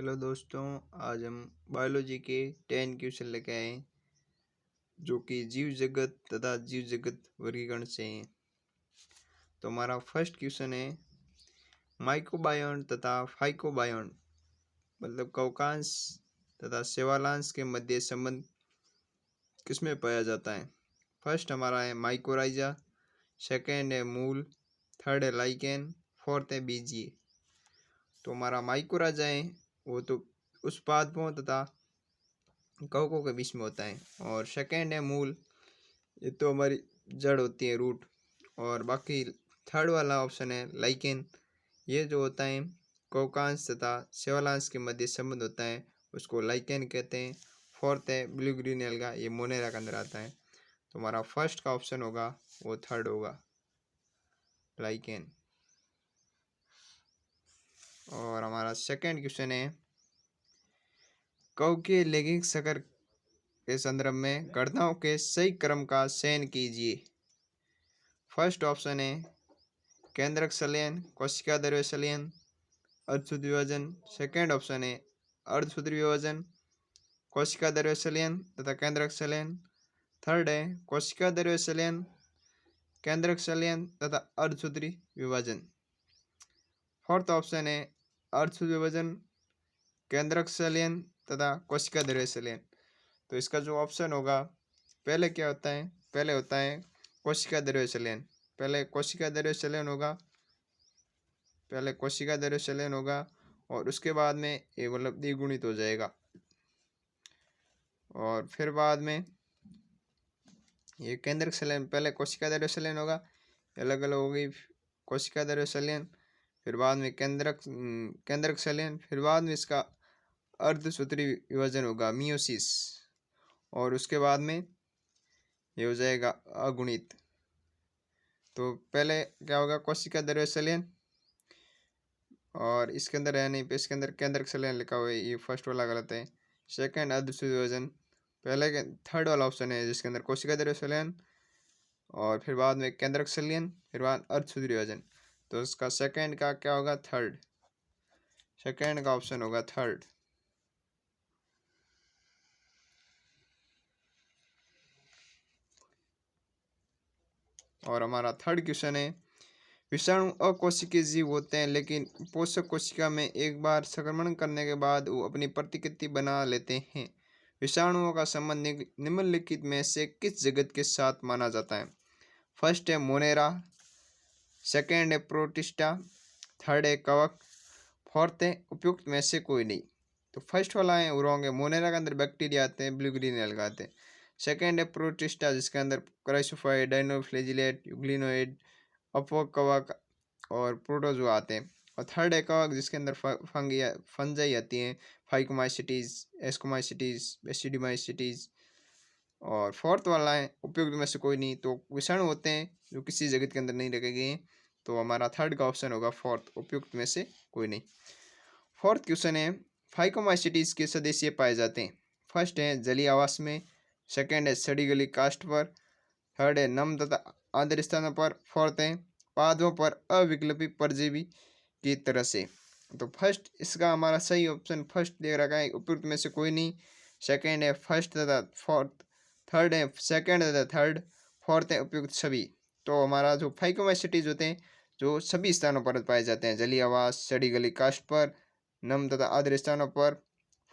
Hello दोस्तों, आज हम बायोलॉजी के 10 क्वेश्चन लेके आए हैं जो कि जीव जगत तथा जीव जगत वर्गीकरण से हैं। तो हमारा फर्स्ट क्वेश्चन है माइक्रोबायोन तथा फाइकोबायोन मतलब कवकांश तथा सेवालांश के मध्य संबंध किसमें पाया जाता है। फर्स्ट हमारा है माइकोराइजा, सेकेंड है मूल, थर्ड है लाइकेन, फोर्थ है बीजीय। तो हमारा माइकोराइजा है वो तो उस पादपों तथा कवकों के बीच में होता है, और सेकेंड है मूल, ये तो हमारी जड़ होती है, रूट। और बाकी थर्ड वाला ऑप्शन है लाइकेन, ये जो होता है कवकांश तथा सेवालांश के मध्य संबंध होता है, उसको लाइकेन कहते हैं। फोर्थ है ब्लू ग्रीन एल्गा, ये मोनेरा के अंदर आता है। तो हमारा फर्स्ट का ऑप्शन होगा वो थर्ड होगा, लाइकेन। और हमारा सेकेंड क्वेश्चन है कवकीय लैंगिक शकर के संदर्भ में घटनाओं के सही क्रम का चयन कीजिए। फर्स्ट ऑप्शन है केंद्रक संलयन, कोशिका द्रव्य संलयन, अर्धसूत्र विभाजन। सेकेंड ऑप्शन है अर्धसूत्र विभाजन, कोशिका द्रव्य संलयन तथा केंद्रक संलयन। थर्ड है कोशिका द्रव्य संलयन, केंद्रक संलयन तथा अर्धसूत्री विभाजन। फोर्थ ऑप्शन है अर्धसूत्र विभाजन, केंद्रक संलयन तथा कोशिका द्रव्य संलयन। तो इसका जो ऑप्शन होगा, पहले क्या होता है, पहले होता है कोशिका द्रव्य संलयन। पहले कोशिका द्रव्य संलयन होगा, पहले कोशिका द्रव्य संलयन होगा और उसके बाद में ये मतलब द्विगुणित हो जाएगा, और फिर बाद में ये केंद्रक संलयन, पहले कोशिका द्रव्य संलयन होगा, अलग अलग हो गई कोशिका द्रव्य संलयन, फिर बाद में केंद्रक संलयन, फिर बाद में इसका अर्धसूत्री विभाजन होगा, मियोसिस, और उसके बाद में ये हो जाएगा अगुणित। तो पहले क्या होगा, कोशिका द्रव्य संलयन, और इसके अंदर है नहीं, इसके अंदर केंद्रक संलयन लिखा हुआ है, ये फर्स्ट वाला गलत है। सेकेंड अर्धसूत्री विभाजन, पहले के थर्ड वाला ऑप्शन है जिसके अंदर कोशिका द्रव्य संलयन, और फिर बाद में केंद्रक संलयन, फिर बाद अर्धसूत्री विभाजन। तो इसका सेकेंड का क्या होगा, थर्ड, सेकेंड का ऑप्शन होगा थर्ड। और हमारा थर्ड क्वेश्चन है विषाणु अकोशिकीय जीव होते हैं, लेकिन पोषक कोशिका में एक बार संक्रमण करने के बाद वो अपनी प्रतिकृति बना लेते हैं। विषाणुओं का संबंध निम्नलिखित में से किस जगत के साथ माना जाता है। फर्स्ट है मोनेरा, सेकेंड है प्रोटिस्टा, थर्ड है कवक, फोर्थ है उपयुक्त में से कोई नहीं। तो फर्स्ट वाला है वो रॉन्ग है, मोनेरा के अंदर बैक्टीरिया आते हैं, ब्लू ग्रीन एल्गा आते हैं। सेकेंड है प्रोटिस्टा जिसके अंदर क्राइसोफाइड, डाइनोफ्लेजिलेट, यूग्लिनोइड, अपकवक और प्रोटोजोआ आते हैं। और थर्ड है कवक जिसके अंदर फंजाई आती हैं, फाइकोमाइसिटीज, एस्कोमाइसिटीज, बेसिडीमाइसिटीज। और फोर्थ वाला है उपयुक्त में से कोई नहीं, तो विषाणु होते हैं जो किसी जगत के अंदर नहीं रखे गए हैं। तो हमारा थर्ड का ऑप्शन होगा फोर्थ, उपयुक्त में से कोई नहीं। फोर्थ क्वेश्चन है फाइकोमाइसिटीज के सदस्य पाए जाते हैं। फर्स्ट है जलीय आवास में, सेकेंड है सड़ी गली काष्ठ पर, थर्ड है नम तथा आर्द्र स्थानों पर, फोर्थ है पादों पर अविकल्पी परजीवी की तरह से। तो फर्स्ट इसका हमारा सही ऑप्शन फर्स्ट दे रखा है, उपयुक्त में से कोई नहीं। सेकेंड है फर्स्ट तथा फोर्थ, थर्ड है सेकेंड तथा थर्ड, फोर्थ है उपयुक्त सभी। तो हमारा जो फाइकोमाइसिटीज होते हैं जो सभी स्थानों पर पाए जाते हैं, जलीय आवास, सड़ी गली काष्ठ पर, नम तथा आर्द्र स्थानों पर,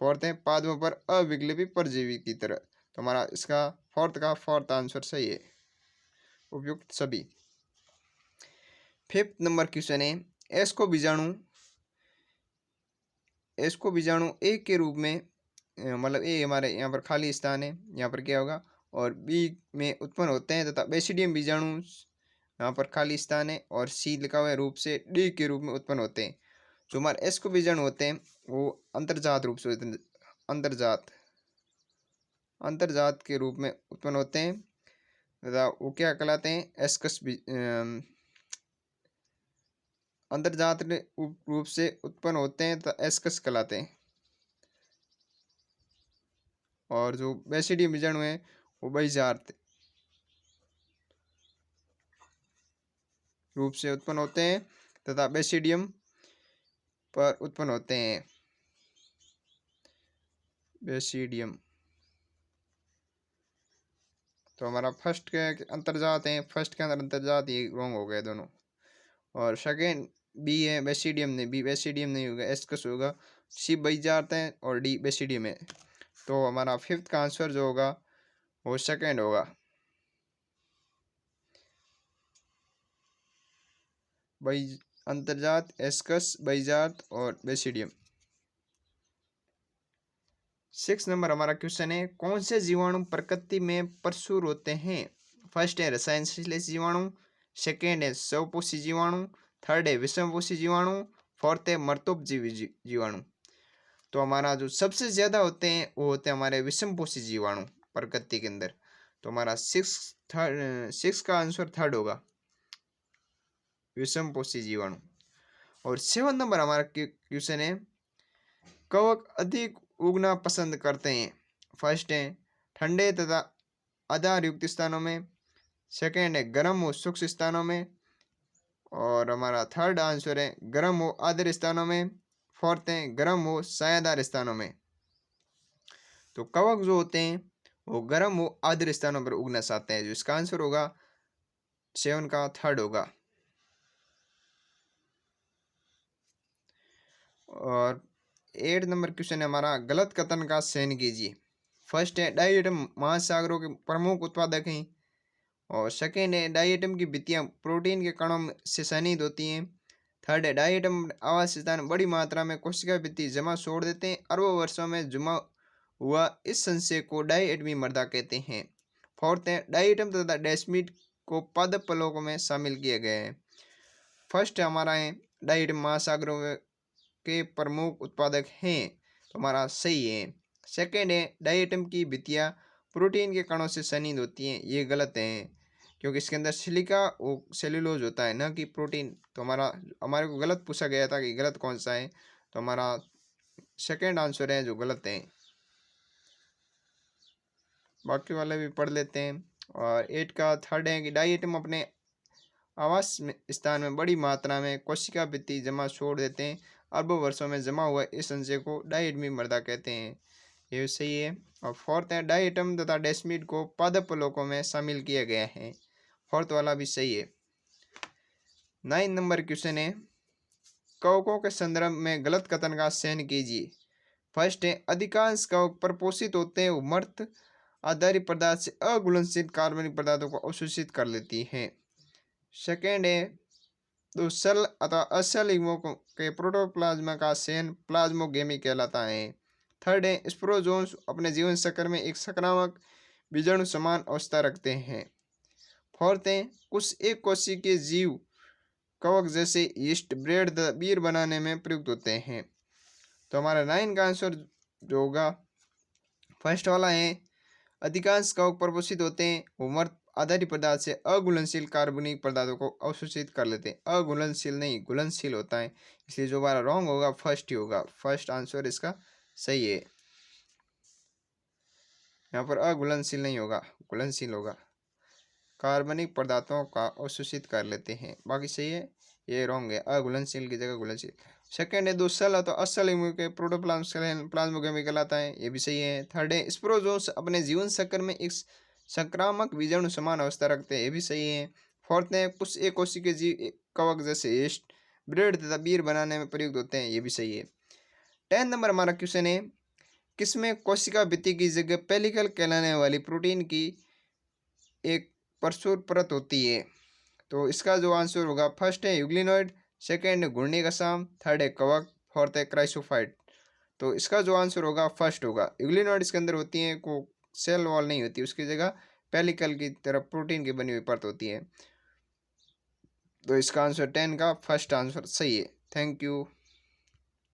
फोर्थ है पादपों पर अविकल्पी परजीवी की तरह। तो हमारा इसका फोर्थ आंसर सही है, उपयुक्त सभी। फिफ्थ नंबर क्वेश्चन है एस्को बीजाणु ए के रूप में, मतलब ए हमारे यहाँ पर खाली स्थान है, यहाँ पर क्या होगा, और बी में उत्पन्न होते हैं तथा बेसिडियम बीजाणु यहाँ पर खाली स्थान है, और सी लिखा हुआ है रूप से डी के रूप में उत्पन्न होते हैं। जो हमारे एस्को बीजाणु होते हैं वो अंतर्जात रूप से होते हैं, अंतर्जात के रूप में उत्पन्न होते हैं तथा वो क्या कहलाते हैं, अंतर्जात रूप से उत्पन्न होते हैं तो एस्कस कहलाते हैं। और जो बेसिडियम बीजाणु है वो बहिर्जात रूप से उत्पन्न होते हैं तथा बेसिडियम पर उत्पन्न होते हैं। बेसिडियम। तो हमारा फर्स्ट के अंतर्जात हैं, फर्स्ट के अंदर अंतर्जात, ये रॉन्ग हो गए दोनों। और सेकेंड बी है बेसिडियम, नहीं बी बेसिडियम नहीं होगा, एस्कस होगा। सी बेइजार्ट है और डी बेसिडियम है। तो हमारा फिफ्थ का आंसर जो होगा वो सेकेंड होगा, बई अंतर्जात, एस्कस, बेइजार्ट और बेसिडियम। 6 नंबर हमारा क्वेश्चन है, कौन से जीवाणु प्रकृति में प्रचुर होते हैं? फर्स्ट है रसायन संश्लेषी जीवाणु, सेकेंड है स्वपोषी जीवाणु, थर्ड है विषमपोषी जीवाणु, फोर्थ है मर्तोपजीवी जीवाणु। तो हमारा जो सबसे ज्यादा होते हैं वो होते हैं हमारे विषमपोषी जीवाणु प्रकृति के अंदर। तो हमारा सिक्स का आंसर थर्ड होगा, विषमपोषी जीवाणु। और 7 नंबर हमारा क्वेश्चन है, कवक अधिक उगना पसंद करते हैं? फर्स्ट है ठंडे तथा आधार युक्त स्थानों में, सेकेंड है गर्म व शुष्क स्थानों में, और हमारा थर्ड आंसर है गर्म व आर्द्र स्थानों में, फोर्थ है गर्म व छायादार स्थानों में। तो कवक जो होते हैं वो गर्म व आर्द्र स्थानों पर उगना चाहते हैं, जो इसका आंसर होगा 7 का थर्ड होगा। और 8 नंबर क्वेश्चन है हमारा, गलत कथन का चयन कीजिए। फर्स्ट है डाइएटम महासागरों के प्रमुख उत्पादक हैं, और सेकेंड है डाइएटम की भित्तियां प्रोटीन के कणों से सन्निहित होती हैं, थर्ड है डाइएटम आवास स्थान बड़ी मात्रा में कोशिका भित्ति जमा छोड़ देते हैं, अरबों वर्षों में जमा हुआ इस संचय को डाइएटमी मृदा कहते हैं, फोर्थ है डाइएटम तथा डेस्मिड को पादप फलों में शामिल किए गए हैं। फर्स्ट हमारा है डाइएटम महासागरों के प्रमुख उत्पादक हैं, तो हमारा सही है। सेकेंड है डाइएटम की भित्तियां प्रोटीन के कणों से सन्निहित होती हैं, ये गलत है, क्योंकि इसके अंदर सिलिका और सेलुलोज होता है, न कि प्रोटीन। तो हमारे को गलत पूछा गया था कि गलत कौन सा है, तो हमारा सेकेंड आंसर है जो गलत है। बाकी वाले भी पढ़ लेते हैं। और 8 का थर्ड है कि डाइएटम अपने आवास स्थान में बड़ी मात्रा में कोशिका भित्ति जमा छोड़ देते हैं, अरबों वर्षों में जमा हुआ इस संचय को डाइएटमी मृदा कहते हैं, ये सही है। और फोर्थ है डाइएटम तथा डेस्मिड को पादप फलों में शामिल किया गया है, फोर्थ वाला भी सही है। 9 नंबर क्वेश्चन है, कवकों के संदर्भ में गलत कथन का चयन कीजिए। फर्स्ट है अधिकांश कवक प्रपोषित होते हैं, मर्त आधारित पदार्थ से अघुलनशील कार्बनिक पदार्थों को अवशोषित कर लेती है। सेकेंड है तो सेल अथवा असेल युग्मों के प्रोटोप्लाज्मा का चयन प्लाज्मोगेमी कहलाता है। थर्ड है स्पोरोजोन्स अपने जीवन चक्र में एक संक्रामक बीजाणु समान अवस्था रखते हैं। फोर्थ है कुछ एक कोशिकीय जीव कवक जैसे यीस्ट, ब्रेड, बीयर बनाने में प्रयुक्त होते हैं। तो हमारा 9 का आंसर जो होगा फर्स्ट वाला है, अधिकांश कवक प्रपोषित होते हैं, वो मर्त आधारित पदार्थ से अघुलनशील कार्बनिक पदार्थों को अवशोषित कर लेते हैं, अघुलनशील नहीं घुलनशील होता है, इसलिए जो हमारा रॉन्ग होगा फर्स्ट ही होगा, फर्स्ट आंसर इसका सही है। यहाँ पर अघुलनशील नहीं होगा, घुलनशील होगा, कार्बनिक पदार्थों का अवशोषित कर लेते हैं, बाकी सही है, ये रॉन्ग है, अघुलनशील की जगह घुलनशील। सेकेंड है दो सेल तो असल के प्लाज्मोगेमी कहलाता है, ये भी सही है। थर्ड है स्पोरोजोन्स अपने जीवन चक्र में एक संक्रामक बीजाणु समान अवस्था रखते हैं, ये भी सही है। फोर्थ है कुछ एक कोशिकीय जीव कवक जैसे यीस्ट, ब्रेड तथा बीयर बनाने में प्रयुक्त होते हैं, ये भी सही है। 10 नंबर हमारा क्वेश्चन है, किसमें कोशिका भित्ति की जगह पेलिकल कहलाने वाली प्रोटीन की एक प्रचुर परत होती है? तो इसका जो आंसर होगा फर्स्ट है यूग्लिनॉइड, सेकेंड है घूर्णी कसाम, थर्ड है कवक, फोर्थ है क्राइसोफाइट। तो इसका जो आंसर होगा फर्स्ट होगा, यूग्लिनॉइड इसके अंदर होती है, को सेल वॉल नहीं होती, उसकी जगह पेलिकल की तरफ प्रोटीन की बनी हुई परत होती है। तो इसका आंसर 10 का फर्स्ट आंसर सही है। Thank you.